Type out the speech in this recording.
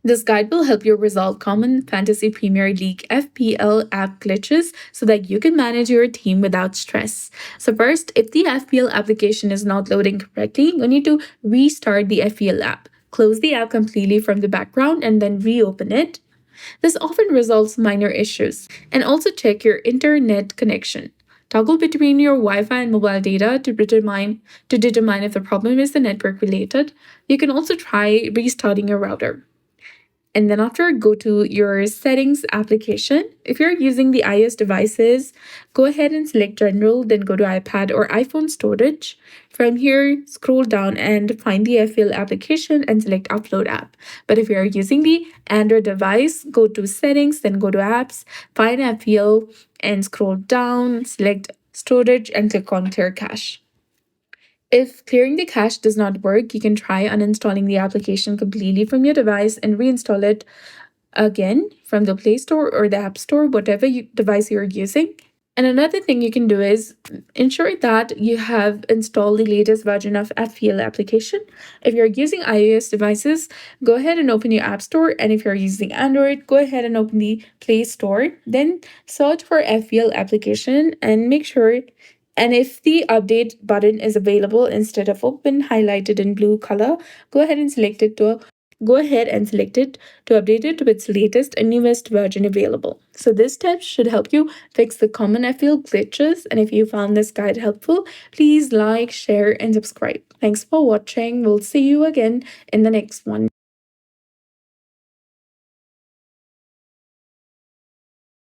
This guide will help you resolve common Fantasy Premier League FPL app glitches so that you can manage your team without stress. So, first, if the FPL application is not loading correctly, you need to restart the FPL app. Close the app completely from the background and then reopen it. This often resolves minor issues. And also check your internet connection. Toggle between your Wi-Fi and mobile data to determine if the problem is the network related. You can also try restarting your router. And then after, go to your settings application. If you're using the iOS devices, go ahead and select general, then go to iPad or iPhone storage. From here, scroll down and find the FPL application and select upload app. But if you're using the Android device, go to settings, then go to apps, find FPL and scroll down, select storage and click on clear cache. If clearing the cache does not work, you can try uninstalling the application completely from your device and reinstall it again from the Play Store or the App Store, whatever device you're using. And another thing you can do is ensure that you have installed the latest version of FPL application. If you're using iOS devices, go ahead and open your App Store. And if you're using Android, go ahead and open the Play Store. Then search for FPL application and make sure. And if the update button is available instead of open, highlighted in blue color, go ahead and select it to update it to its latest and newest version available. So this step should help you fix the common FPL glitches. And if you found this guide helpful, please like, share, and subscribe. Thanks for watching. We'll see you again in the next one.